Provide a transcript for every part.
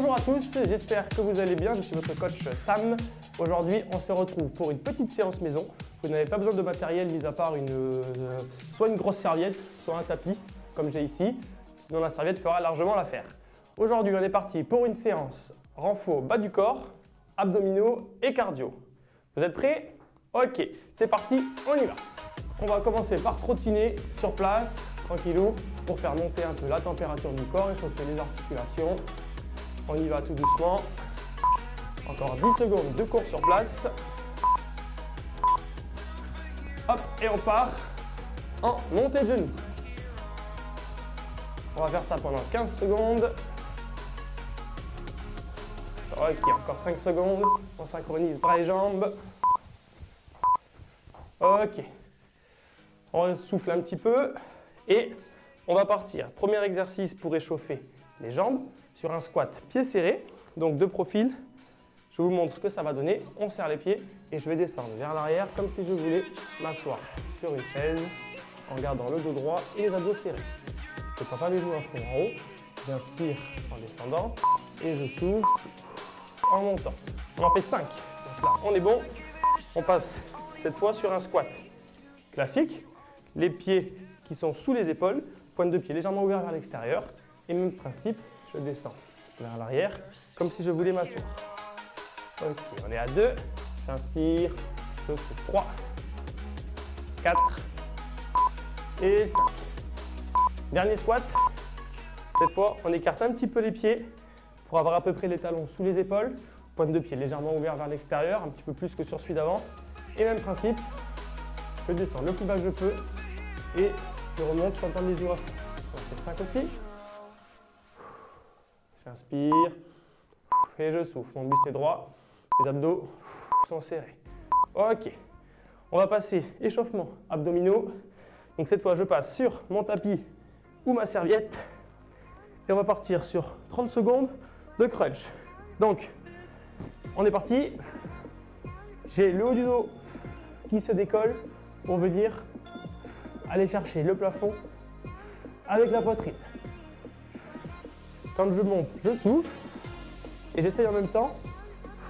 Bonjour à tous, j'espère que vous allez bien, je suis votre coach Sam. Aujourd'hui, on se retrouve pour une petite séance maison. Vous n'avez pas besoin de matériel, mis à part soit une grosse serviette, soit un tapis, comme j'ai ici. Sinon, la serviette fera largement l'affaire. Aujourd'hui, on est parti pour une séance renfort bas du corps, abdominaux et cardio. Vous êtes prêts? Ok, c'est parti, on y va. On va commencer par trottiner sur place, tranquillou, pour faire monter un peu la température du corps et chauffer les articulations. On y va tout doucement. Encore 10 secondes de course sur place. Hop, et on part en montée de genoux. On va faire ça pendant 15 secondes. Ok, encore 5 secondes. On synchronise bras et jambes. Ok. On souffle un petit peu et on va partir. Premier exercice pour échauffer les jambes sur un squat pieds serrés, donc de profil. Je vous montre ce que ça va donner. On serre les pieds et je vais descendre vers l'arrière comme si je voulais m'asseoir sur une chaise en gardant le dos droit et les abdos serrés. Je ne prends pas les genoux à fond en haut. J'inspire en descendant et je souffle en montant. On en fait 5. Donc là, on est bon. On passe cette fois sur un squat classique. Les pieds qui sont sous les épaules, pointe de pied légèrement ouvert vers l'extérieur. Et même principe, je descends vers l'arrière comme si je voulais m'asseoir. Ok, on est à 2. J'inspire, je souffle 3, 4 et 5. Dernier squat. Cette fois, on écarte un petit peu les pieds pour avoir à peu près les talons sous les épaules. Pointe de pied légèrement ouvert vers l'extérieur, un petit peu plus que sur celui d'avant. Et même principe, je descends le plus bas que je peux et je remonte sans tendre les genoux à fond. On fait 5 aussi. J'inspire et je souffle. Mon buste est droit, les abdos sont serrés. Ok, on va passer échauffement abdominaux. Donc cette fois, je passe sur mon tapis ou ma serviette et on va partir sur 30 secondes de crunch. Donc, on est parti. J'ai le haut du dos qui se décolle pour venir aller chercher le plafond avec la poitrine. Quand je monte, je souffle et j'essaye en même temps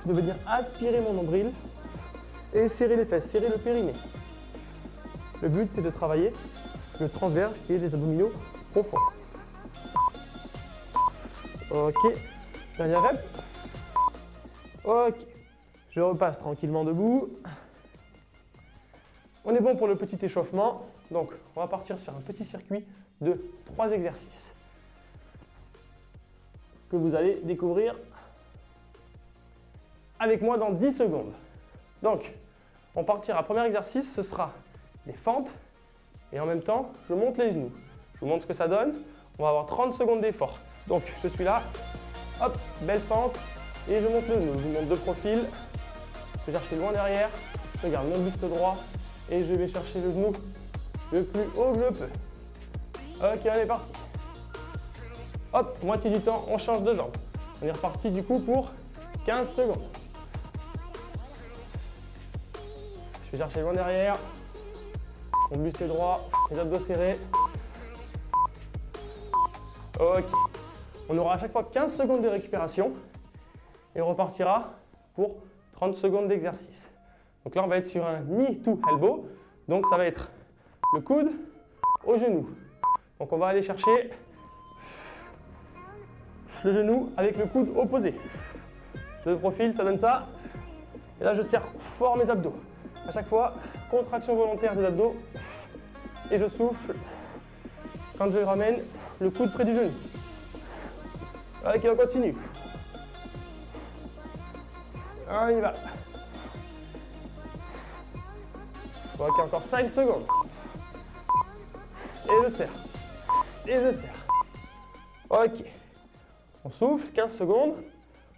de venir aspirer mon nombril et serrer les fesses, serrer le périnée. Le but, c'est de travailler le transverse qui est les abdominaux profonds. Ok, dernière rep. Ok, je repasse tranquillement debout. On est bon pour le petit échauffement. Donc, on va partir sur un petit circuit de 3 exercices que vous allez découvrir avec moi dans 10 secondes. Donc, on partira. Premier exercice, ce sera des fentes et en même temps, je monte les genoux. Je vous montre ce que ça donne. On va avoir 30 secondes d'effort. Donc, je suis là. Hop, belle fente et je monte le genou. Je vous montre de profil. Je vais chercher loin derrière. Je garde mon buste droit et je vais chercher le genou le plus haut que je peux. Ok, on est parti. Hop, moitié du temps, on change de jambe. On est reparti du coup pour 15 secondes. Je vais chercher loin derrière. Mon buste est droit, les abdos serrés. Ok. On aura à chaque fois 15 secondes de récupération et on repartira pour 30 secondes d'exercice. Donc là, on va être sur un knee to elbow. Donc ça va être le coude au genou. Donc on va aller chercher le genou avec le coude opposé. De profil, ça donne ça. Et là, je serre fort mes abdos. À chaque fois, contraction volontaire des abdos. Et je souffle quand je ramène le coude près du genou. Ok, on continue. On y va. Ok, encore 5 secondes. Et je serre. Et je serre. Ok. On souffle, 15 secondes.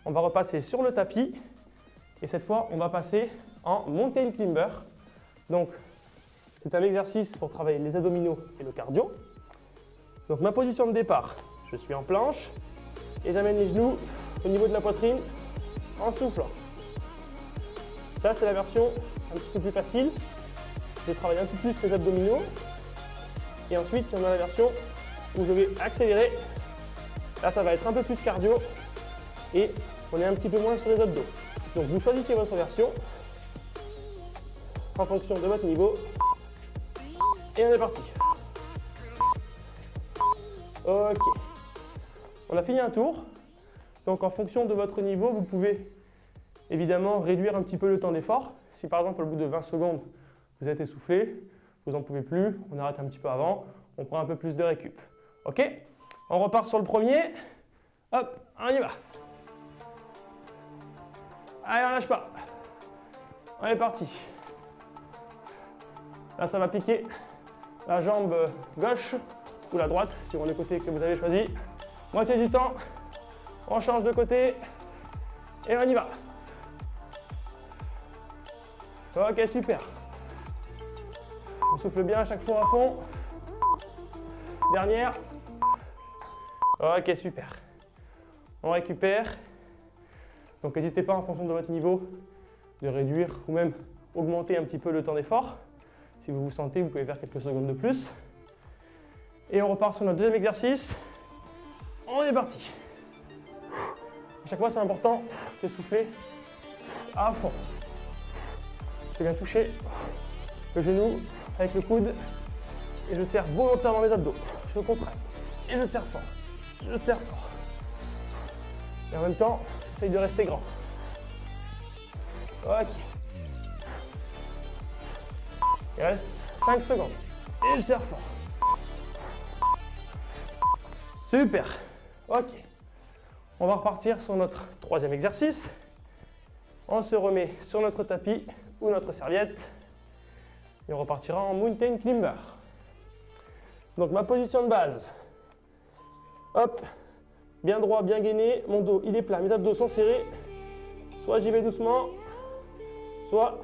On va repasser sur le tapis. Et cette fois, on va passer en mountain climber. Donc, c'est un exercice pour travailler les abdominaux et le cardio. Donc, ma position de départ, je suis en planche. Et j'amène les genoux au niveau de la poitrine en soufflant. Ça, c'est la version un petit peu plus facile. Je vais travailler un peu plus les abdominaux. Et ensuite, on a la version où je vais accélérer. Là, ça va être un peu plus cardio. et on est un petit peu moins sur les abdos. Donc vous choisissez votre version en fonction de votre niveau et on est parti. Ok, on a fini un tour. Donc en fonction de votre niveau, vous pouvez évidemment réduire un petit peu le temps d'effort. Si par exemple au bout de 20 secondes, vous êtes essoufflé, vous n'en pouvez plus, on arrête un petit peu avant, on prend un peu plus de récup. Ok, on repart sur le premier. Hop, on y va. Allez, on lâche pas. On est parti. Là, ça va piquer la jambe gauche ou la droite, suivant le côté que vous avez choisi. Moitié du temps, on change de côté et on y va. Ok, super. On souffle bien à chaque fois à fond. Dernière. Ok, super. On récupère. Donc n'hésitez pas en fonction de votre niveau de réduire ou même augmenter un petit peu le temps d'effort. Si vous vous sentez, vous pouvez faire quelques secondes de plus. Et on repart sur notre deuxième exercice. On est parti. À chaque fois, c'est important de souffler à fond. Je viens toucher le genou avec le coude et je serre volontairement mes abdos. Je contracte et je serre fort. Je serre fort. Et en même temps, j'essaye de rester grand. Ok. Il reste 5 secondes. Et je serre fort. Super. Ok. On va repartir sur notre troisième exercice. On se remet sur notre tapis ou notre serviette. Et on repartira en mountain climber. Donc ma position de base. Hop. Bien droit, bien gainé. Mon dos, il est plat. Mes abdos sont serrés. Soit j'y vais doucement, soit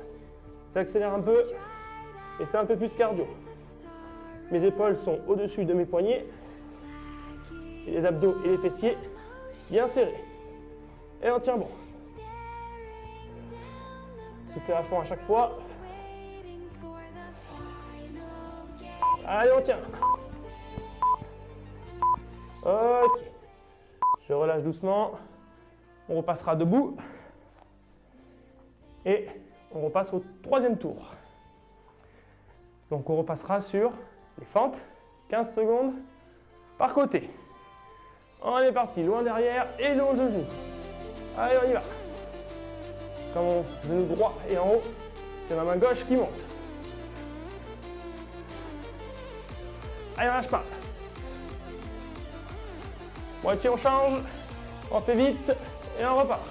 j'accélère un peu. Et c'est un peu plus cardio. Mes épaules sont au-dessus de mes poignets. Et les abdos et les fessiers bien serrés. Et on tient bon. Soufflez à fond à chaque fois. Allez, on tient. Ok. Je relâche doucement. On repassera debout. Et on repasse au troisième tour. Donc on repassera sur les fentes. 15 secondes par côté. On est parti, loin derrière et longe le genou. Allez, on y va. Quand mon genou droit est en haut, c'est ma main gauche qui monte. Allez, on lâche pas. Moitié, on change. On fait vite et on repart.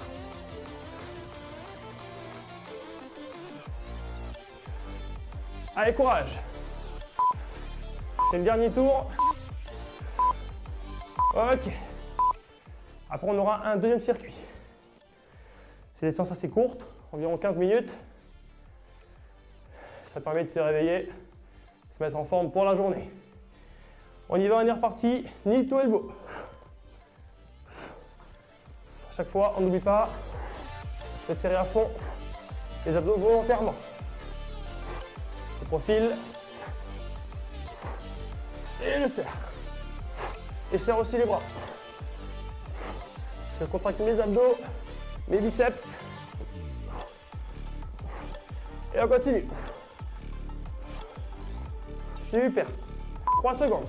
Allez, courage. C'est le dernier tour. Ok. Après, on aura un deuxième circuit. C'est des séances assez courtes, environ 15 minutes. Ça permet de se réveiller, de se mettre en forme pour la journée. On y va, on est reparti. Knee to elbow. À chaque fois, on n'oublie pas de serrer à fond les abdos volontairement. Je profile. Et je serre. Et je serre aussi les bras. Je contracte mes abdos, mes biceps. Et on continue. Super. 3 secondes.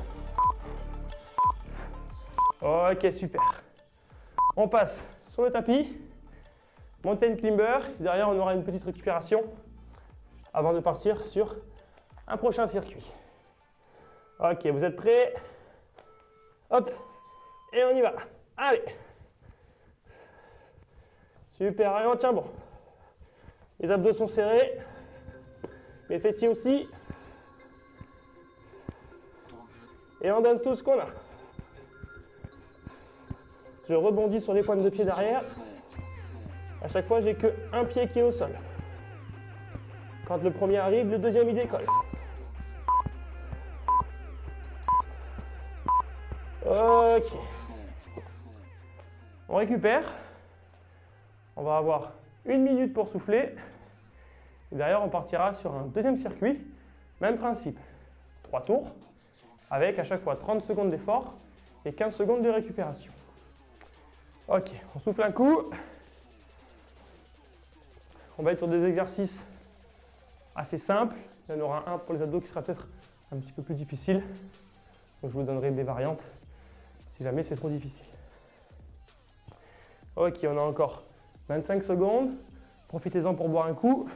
Ok, super. On passe sur le tapis. Mountain climber. Derrière, on aura une petite récupération avant de partir sur un prochain circuit. Ok, vous êtes prêts? Hop, et on y va. Allez. Super, allez, on tient bon. Les abdos sont serrés. Les fessiers aussi. Et on donne tout ce qu'on a. Je rebondis sur les pointes de pied derrière. À chaque fois, j'ai qu'un pied qui est au sol. Quand le premier arrive, le deuxième il décolle. Ok. On récupère. On va avoir 1 minute pour souffler. Et derrière, on partira sur un deuxième circuit. Même principe. 3 tours. Avec à chaque fois 30 secondes d'effort et 15 secondes de récupération. Ok, on souffle un coup. On va être sur des exercices assez simples. Il y en aura un pour les abdos qui sera peut-être un petit peu plus difficile. Donc je vous donnerai des variantes si jamais c'est trop difficile. Ok, on a encore 25 secondes. Profitez-en pour boire un coup.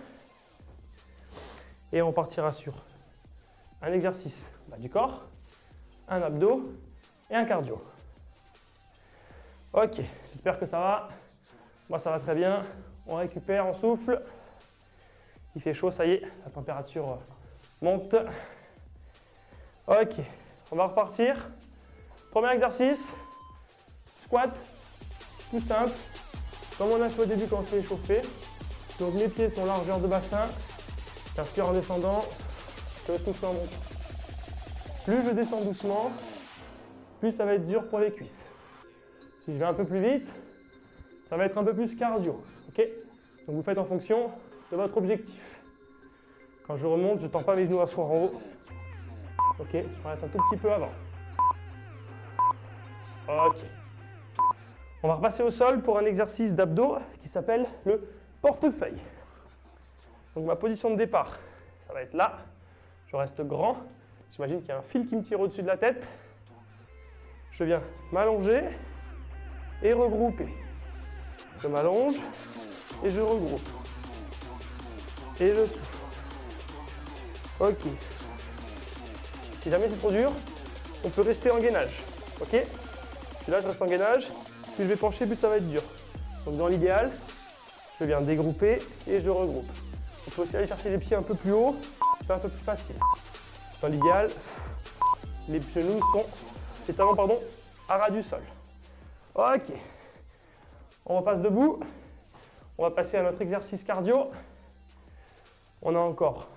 Et on partira sur un exercice bas du corps, un abdos et un cardio. Ok, j'espère que ça va. Moi, ça va très bien. On récupère, on souffle. Il fait chaud, ça y est, la température monte. Ok, on va repartir. Premier exercice, squat, tout simple, comme on a fait au début quand on s'est échauffé. Donc mes pieds sont largeur de bassin, j'inspire en descendant, je souffle en montant. Plus je descends doucement, plus ça va être dur pour les cuisses. Si je vais un peu plus vite, ça va être un peu plus cardio. Okay, donc vous faites en fonction de votre objectif. Quand je remonte, je ne tends pas mes genoux à soi en haut. Ok, je m'arrête un tout petit peu avant. Ok. On va repasser au sol pour un exercice d'abdos qui s'appelle le portefeuille. Donc ma position de départ, ça va être là. Je reste grand. J'imagine qu'il y a un fil qui me tire au-dessus de la tête. Je viens m'allonger et regrouper. Je m'allonge et je regroupe. Et je souffle. Ok. Si jamais c'est trop dur, on peut rester en gainage. Ok? Puis là, je reste en gainage. Plus je vais pencher, plus ça va être dur. Donc dans l'idéal, je viens dégrouper et je regroupe. On peut aussi aller chercher les pieds un peu plus haut. C'est un peu plus facile. Dans l'idéal, les genoux sont, les talons, pardon, à ras du sol. Ok. On repasse debout. On va passer à notre exercice cardio. On a encore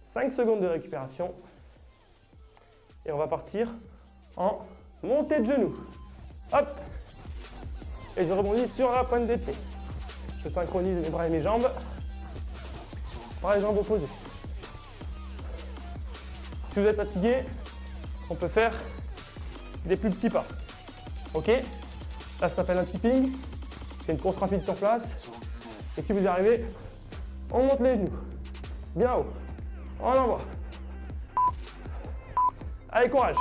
5 secondes de récupération. Et on va partir en montée de genoux. Hop. Et je rebondis sur la pointe des pieds. Je synchronise mes bras et mes jambes. Bras et jambes opposés. Si vous êtes fatigué, on peut faire des plus petits pas. Ok? Là, ça s'appelle un tipping. C'est une course rapide sur place. Et si vous y arrivez, on monte les genoux. Bien haut. On envoie. Allez, courage.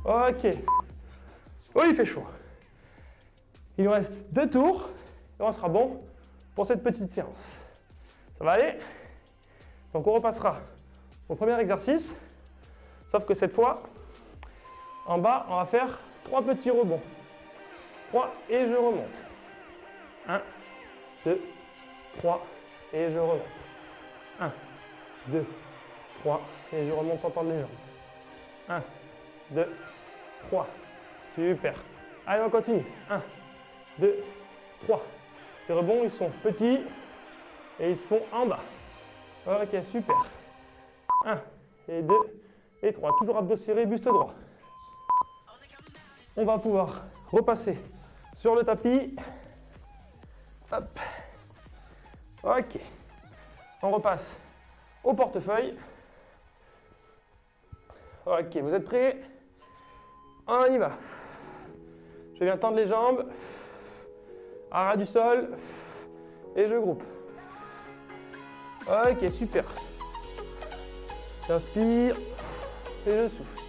Ok. Oh, il fait chaud. Il nous reste 2 tours et on sera bon pour cette petite séance. Ça va aller? Donc on repassera au premier exercice, sauf que cette fois, en bas, on va faire 3 petits rebonds. 3 et je remonte. 1, 2, 3 et je remonte. 1, 2, 3 et je remonte sans tendre les jambes. 1, 2, 3. Super. Allez, on continue. 1, 2, 3. Les rebonds, ils sont petits et ils se font en bas. Ok, super. 1 et 2 et 3. Toujours abdos serrés, buste droit. On va pouvoir repasser sur le tapis. Hop. Ok. On repasse au portefeuille. Ok, vous êtes prêts? On y va. Je viens tendre les jambes. À ras du sol. Et je groupe. Ok, super. J'inspire. Et je souffle.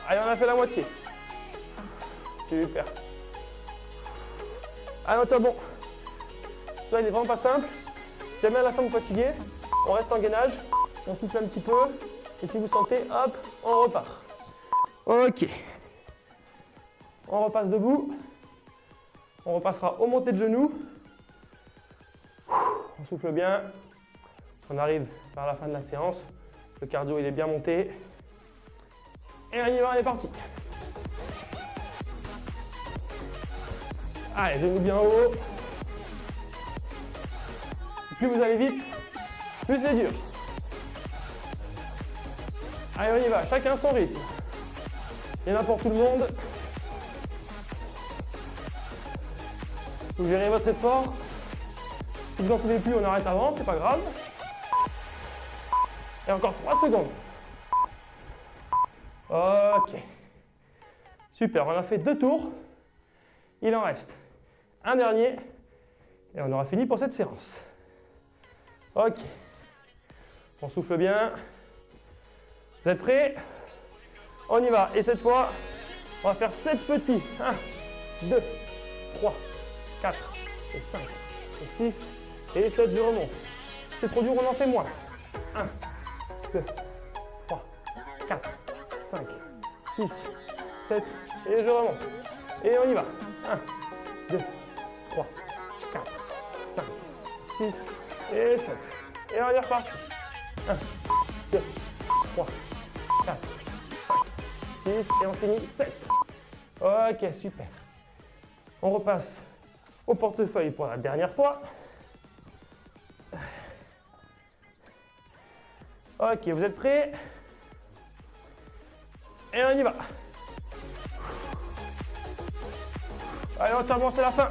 Allez, on a fait la moitié. Super. Allez, on tient bon. Là, il n'est vraiment pas simple. Si jamais à la fin vous fatiguez, on reste en gainage. On souffle un petit peu. Et si vous sentez, hop, on repart. Ok. On repasse debout. On repassera aux montées de genoux. On souffle bien. On arrive vers la fin de la séance. Le cardio, il est bien monté. Et on y va, on est parti. Allez, genoux bien haut. Plus vous allez vite, plus c'est dur. Allez, on y va, chacun son rythme. Il y en a pour tout le monde. Vous gérez votre effort. Si vous n'en pouvez plus, on arrête avant, c'est pas grave. Et encore 3 secondes. Ok. Super, on a fait 2 tours. Il en reste un dernier. Et on aura fini pour cette séance. Ok. On souffle bien. Vous êtes prêts? On y va. Et cette fois, on va faire 7 petits. 1, 2, 3, 4, et 5, et 6, et 7. Je remonte. C'est trop dur, on en fait moins. 1, 2, 3, 4, 5, 6, 7, et je remonte. Et on y va. 1, 2, 3, 4, 5, 6, et 7. Et on est reparti. 1, 2, 3, 4, 5, 6, et on finit 7. Ok, super. On repasse au portefeuille pour la dernière fois. Ok, vous êtes prêts? Et on y va. Allez, entièrement, c'est la fin.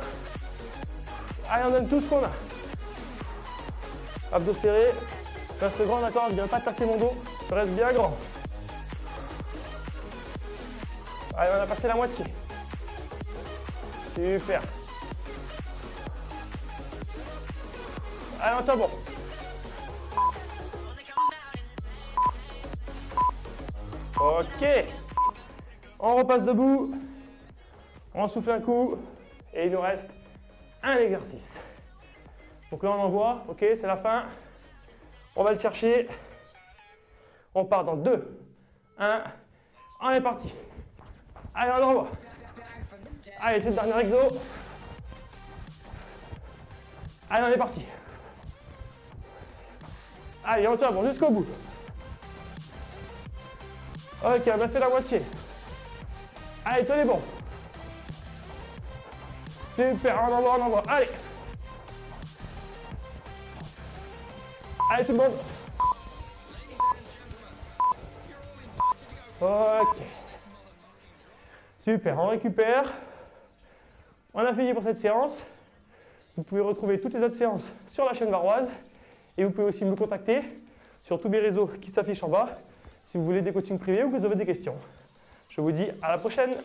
Allez, on donne tout ce qu'on a. Abdos serrés. Je reste grand, d'accord? Je ne viens pas tasser mon dos. Je reste bien grand. Allez, on a passé la moitié. Super. Allez, on tient bon. Ok. On repasse debout. On souffle un coup. Et il nous reste un exercice. Donc là, on envoie. Ok, c'est la fin. On va le chercher. On part dans 2, 1. On est parti. Allez, on le revoit. Allez, c'est le dernier exo. Allez, on est parti. Allez, on tient bon jusqu'au bout. Ok, on a fait la moitié. Allez, tenez bon. Super, on envoie. Allez. Allez, tout le monde. Ok. Super, on récupère. On a fini pour cette séance. Vous pouvez retrouver toutes les autres séances sur la chaîne Barroise. Et vous pouvez aussi me contacter sur tous mes réseaux qui s'affichent en bas si vous voulez des coachings privés ou que vous avez des questions. Je vous dis à la prochaine.